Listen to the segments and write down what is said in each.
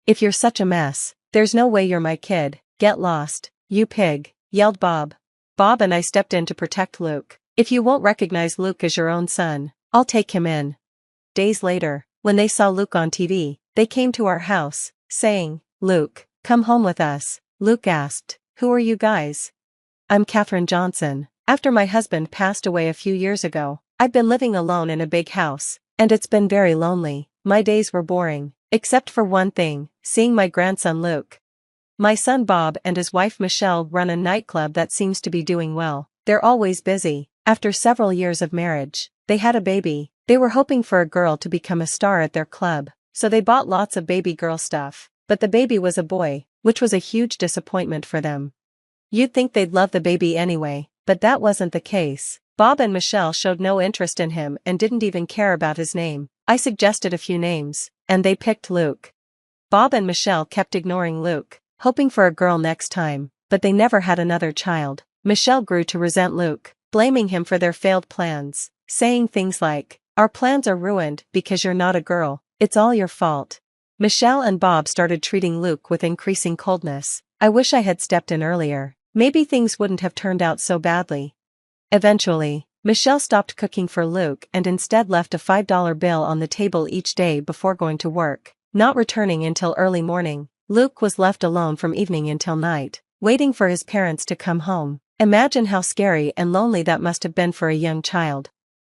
If you're such a mess, there's no way you're my kid. Get lost, you pig, yelled Bob. Bob and I stepped in to protect Luke. If you won't recognize Luke as your own son, I'll take him in. Days later, when they saw Luke on TV, they came to our house, saying, "Luke, come home with us." Luke asked, "Who are you guys?" "I'm Katherine Johnson. After my husband passed away a few years ago, I've been living alone in a big house, and it's been very lonely. My days were boring, except for one thing, seeing my grandson Luke. My son Bob and his wife Michelle run a nightclub that seems to be doing well. They're always busy. After several years of marriage, they had a baby. They were hoping for a girl to become a star at their club, so they bought lots of baby girl stuff, but the baby was a boy, which was a huge disappointment for them. You'd think they'd love the baby anyway, but that wasn't the case. Bob and Michelle showed no interest in him and didn't even care about his name. I suggested a few names, and they picked Luke. Bob and Michelle kept ignoring Luke, hoping for a girl next time, but they never had another child. Michelle grew to resent Luke, blaming him for their failed plans, saying things like, "Our plans are ruined because you're not a girl, it's all your fault." Michelle and Bob started treating Luke with increasing coldness. I wish I had stepped in earlier. Maybe things wouldn't have turned out so badly. Eventually, Michelle stopped cooking for Luke and instead left a $5 bill on the table each day before going to work, not returning until early morning. Luke was left alone from evening until night, waiting for his parents to come home. Imagine how scary and lonely that must have been for a young child.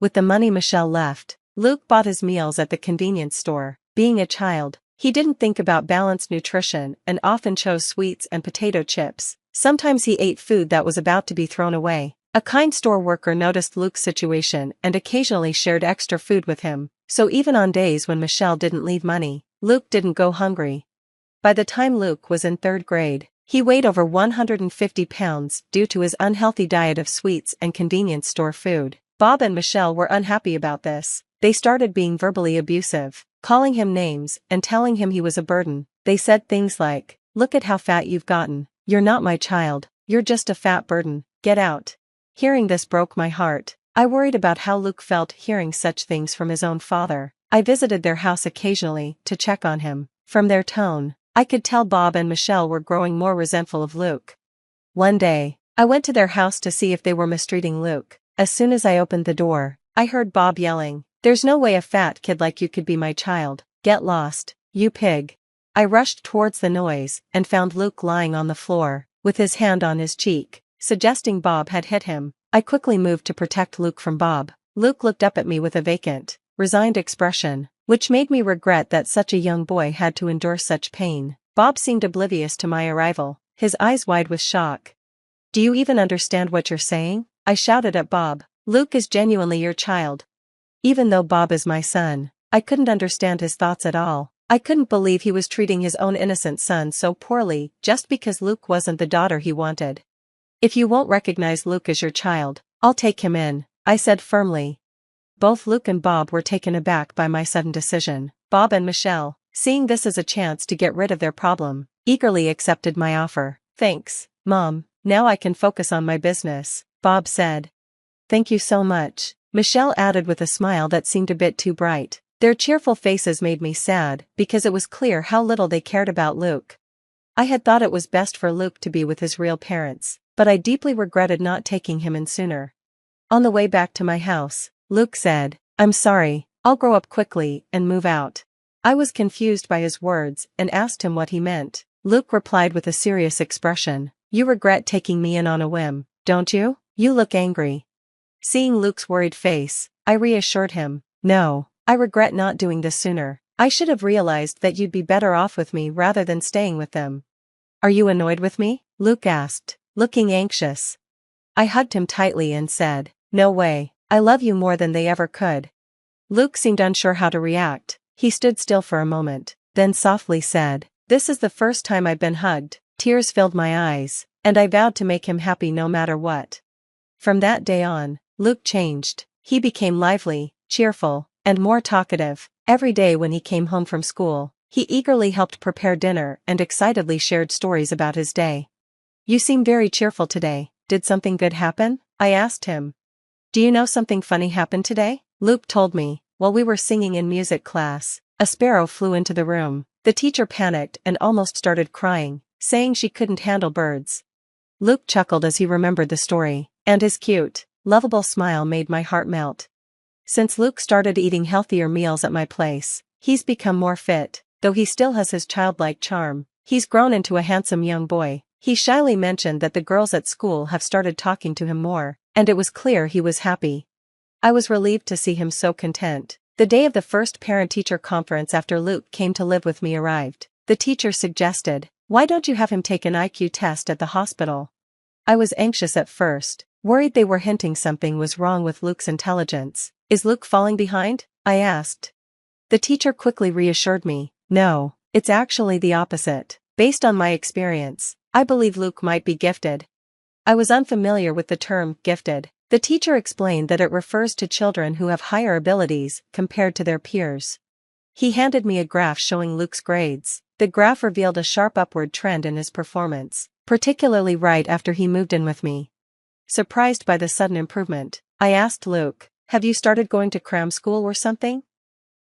With the money Michelle left, Luke bought his meals at the convenience store. Being a child, he didn't think about balanced nutrition and often chose sweets and potato chips. Sometimes he ate food that was about to be thrown away. A kind store worker noticed Luke's situation and occasionally shared extra food with him, so even on days when Michelle didn't leave money, Luke didn't go hungry. By the time Luke was in 3rd grade, he weighed over 150 pounds due to his unhealthy diet of sweets and convenience store food. Bob and Michelle were unhappy about this. They started being verbally abusive, calling him names and telling him he was a burden. They said things like, "Look at how fat you've gotten. You're not my child, you're just a fat burden. Get out." Hearing this broke my heart. I worried about how Luke felt hearing such things from his own father. I visited their house occasionally to check on him. From their tone, I could tell Bob and Michelle were growing more resentful of Luke. One day, I went to their house to see if they were mistreating Luke. As soon as I opened the door, I heard Bob yelling, "There's no way a fat kid like you could be my child. Get lost, you pig." I rushed towards the noise and found Luke lying on the floor, with his hand on his cheek, suggesting Bob had hit him. I quickly moved to protect Luke from Bob. Luke looked up at me with a vacant, resigned expression, which made me regret that such a young boy had to endure such pain. Bob seemed oblivious to my arrival, his eyes wide with shock. "Do you even understand what you're saying?" I shouted at Bob. "Luke is genuinely your child." Even though Bob is my son, I couldn't understand his thoughts at all. I couldn't believe he was treating his own innocent son so poorly just because Luke wasn't the daughter he wanted. "If you won't recognize Luke as your child, I'll take him in," I said firmly. Both Luke and Bob were taken aback by my sudden decision. Bob and Michelle, seeing this as a chance to get rid of their problem, eagerly accepted my offer. "Thanks, Mom, now I can focus on my business," Bob said. "Thank you so much," Michelle added with a smile that seemed a bit too bright. Their cheerful faces made me sad because it was clear how little they cared about Luke. I had thought it was best for Luke to be with his real parents, but I deeply regretted not taking him in sooner. On the way back to my house, Luke said, "I'm sorry, I'll grow up quickly and move out." I was confused by his words and asked him what he meant. Luke replied with a serious expression, "You regret taking me in on a whim, don't you? You look angry." Seeing Luke's worried face, I reassured him, "No, I regret not doing this sooner. I should have realized that you'd be better off with me rather than staying with them." "Are you annoyed with me?" Luke asked, looking anxious. I hugged him tightly and said, "No way, I love you more than they ever could." Luke seemed unsure how to react. He stood still for a moment, then softly said, "This is the first time I've been hugged." Tears filled my eyes, and I vowed to make him happy no matter what. From that day on, Luke changed. He became lively, cheerful, and more talkative. Every day when he came home from school, he eagerly helped prepare dinner and excitedly shared stories about his day. "You seem very cheerful today. Did something good happen?" I asked him. "Do you know something funny happened today?" Luke told me. While we were singing in music class, a sparrow flew into the room. The teacher panicked and almost started crying, saying she couldn't handle birds. Luke chuckled as he remembered the story, and his cute, lovable smile made my heart melt. Since Luke started eating healthier meals at my place, he's become more fit, though he still has his childlike charm. He's grown into a handsome young boy. He shyly mentioned that the girls at school have started talking to him more, and it was clear he was happy. I was relieved to see him so content. The day of the first parent-teacher conference after Luke came to live with me arrived. The teacher suggested, "Why don't you have him take an IQ test at the hospital?" I was anxious at first, worried they were hinting something was wrong with Luke's intelligence. "Is Luke falling behind?" I asked. The teacher quickly reassured me, "No, it's actually the opposite. Based on my experience, I believe Luke might be gifted." I was unfamiliar with the term gifted. The teacher explained that it refers to children who have higher abilities compared to their peers. He handed me a graph showing Luke's grades. The graph revealed a sharp upward trend in his performance, particularly right after he moved in with me. Surprised by the sudden improvement, I asked Luke, "Have you started going to cram school or something?"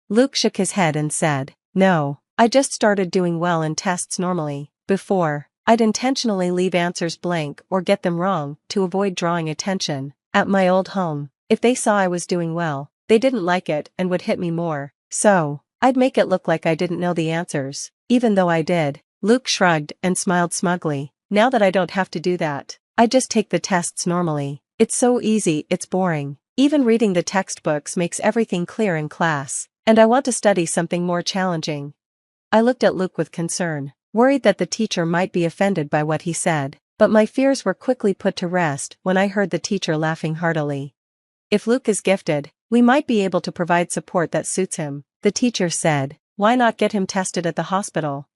Luke shook his head and said, "No, I just started doing well in tests normally. Before, I'd intentionally leave answers blank or get them wrong to avoid drawing attention. At my old home, if they saw I was doing well, they didn't like it and would hit me more. So, I'd make it look like I didn't know the answers, even though I did." Luke shrugged and smiled smugly. "Now that I don't have to do that, I just take the tests normally. It's so easy, it's boring. Even reading the textbooks makes everything clear in class, and I want to study something more challenging." I looked at Luke with concern, worried that the teacher might be offended by what he said. But my fears were quickly put to rest when I heard the teacher laughing heartily. "If Luke is gifted, we might be able to provide support that suits him," the teacher said. "Why not get him tested at the hospital?"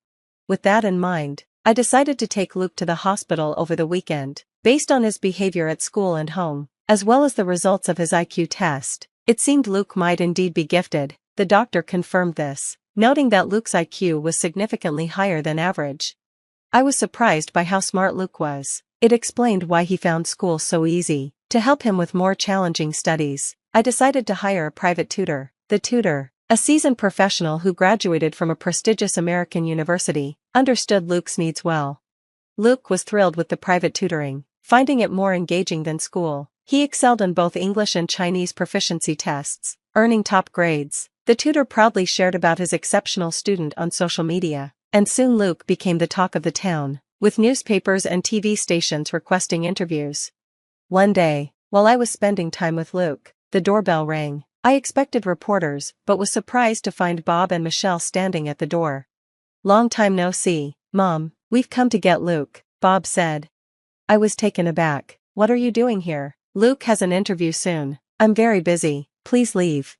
With that in mind, I decided to take Luke to the hospital over the weekend. Based on his behavior at school and home, as well as the results of his IQ test, it seemed Luke might indeed be gifted. The doctor confirmed this, noting that Luke's IQ was significantly higher than average. I was surprised by how smart Luke was. It explained why he found school so easy. To help him with more challenging studies, I decided to hire a private tutor. The tutor, a seasoned professional who graduated from a prestigious American university, understood Luke's needs well. Luke was thrilled with the private tutoring, finding it more engaging than school. He excelled in both English and Chinese proficiency tests, earning top grades. The tutor proudly shared about his exceptional student on social media. And soon Luke became the talk of the town, with newspapers and TV stations requesting interviews. One day, while I was spending time with Luke, the doorbell rang. I expected reporters, but was surprised to find Bob and Michelle standing at the door. "Long time no see, Mom. We've come to get Luke," Bob said. I was taken aback. "What are you doing here?" "Luke has an interview soon. I'm very busy. Please leave."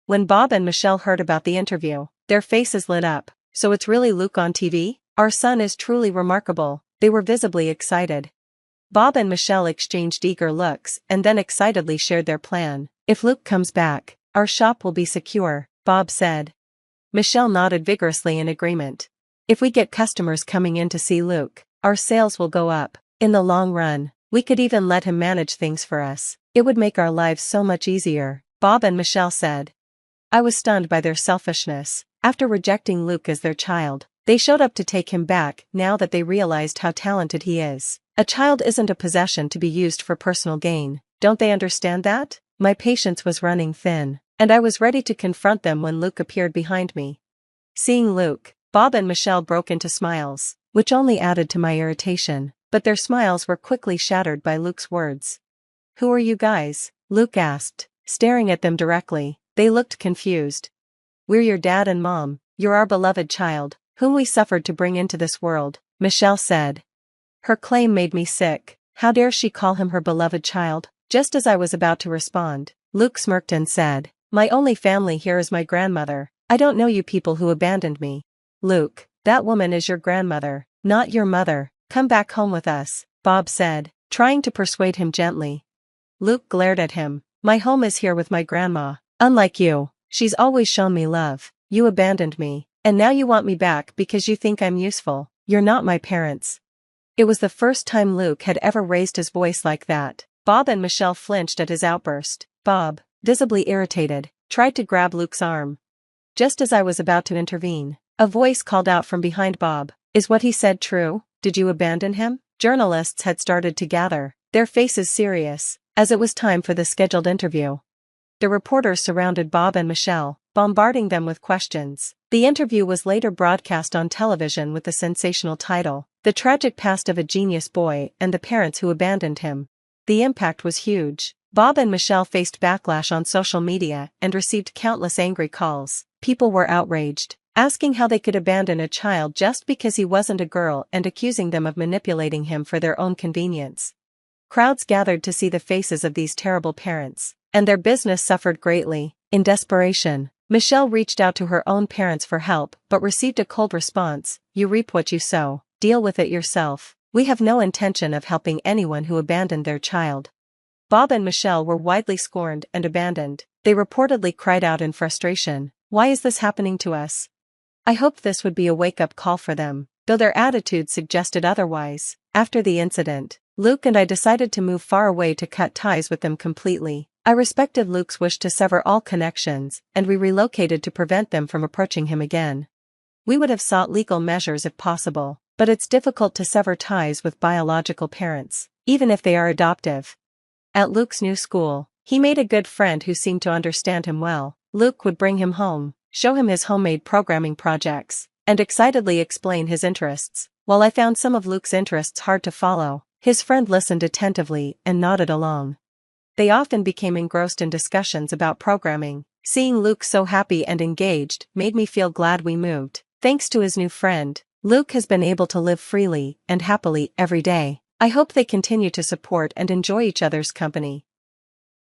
When Bob and Michelle heard about the interview, their faces lit up. "So it's really Luke on TV? Our son is truly remarkable." They were visibly excited. Bob and Michelle exchanged eager looks and then excitedly shared their plan. "If Luke comes back, our shop will be secure," Bob said. Michelle nodded vigorously in agreement. "If we get customers coming in to see Luke, our sales will go up. In the long run, we could even let him manage things for us. It would make our lives so much easier," Bob and Michelle said. I was stunned by their selfishness. After rejecting Luke as their child, they showed up to take him back now that they realized how talented he is. A child isn't a possession to be used for personal gain. Don't they understand that? My patience was running thin, and I was ready to confront them when Luke appeared behind me. Seeing Luke, Bob and Michelle broke into smiles, which only added to my irritation, but their smiles were quickly shattered by Luke's words. "Who are you guys?" Luke asked, staring at them directly. They looked confused. "We're your dad and mom. You're our beloved child, whom we suffered to bring into this world," Michelle said. Her claim made me sick. How dare she call him her beloved child? Just as I was about to respond, Luke smirked and said, "My only family here is my grandmother. I don't know you people who abandoned me." "Luke, that woman is your grandmother, not your mother. Come back home with us," Bob said, trying to persuade him gently. Luke glared at him. "My home is here with my grandma. Unlike you, she's always shown me love. You abandoned me, and now you want me back because you think I'm useful. You're not my parents." It was the first time Luke had ever raised his voice like that. Bob and Michelle flinched at his outburst. Bob, visibly irritated, tried to grab Luke's arm. Just as I was about to intervene, A voice called out from behind Bob. Is what he said true? Did you abandon him? Journalists had started to gather, their faces serious, as it was time for the scheduled interview. The reporters surrounded Bob and Michelle, bombarding them with questions. The interview was later broadcast on television with the sensational title, "The Tragic Past of a Genius Boy and the Parents Who Abandoned Him." The impact was huge. Bob and Michelle faced backlash on social media and received countless angry calls. People were outraged, asking how they could abandon a child just because he wasn't a girl and accusing them of manipulating him for their own convenience. Crowds gathered to see the faces of these terrible parents, and their business suffered greatly. In desperation, Michelle reached out to her own parents for help but received a cold response. "You reap what you sow, deal with it yourself. We have no intention of helping anyone who abandoned their child." Bob and Michelle were widely scorned and abandoned. They reportedly cried out in frustration, "Why is this happening to us?" I hoped this would be a wake-up call for them, though their attitudes suggested otherwise. After the incident, Luke and I decided to move far away to cut ties with them completely. I respected Luke's wish to sever all connections, and we relocated to prevent them from approaching him again. We would have sought legal measures if possible, but it's difficult to sever ties with biological parents, even if they are adoptive. At Luke's new school, he made a good friend who seemed to understand him well. Luke would bring him home, show him his homemade programming projects, and excitedly explain his interests. While I found some of Luke's interests hard to follow, his friend listened attentively and nodded along. They often became engrossed in discussions about programming. Seeing Luke so happy and engaged made me feel glad we moved. Thanks to his new friend, Luke has been able to live freely and happily every day. I hope they continue to support and enjoy each other's company.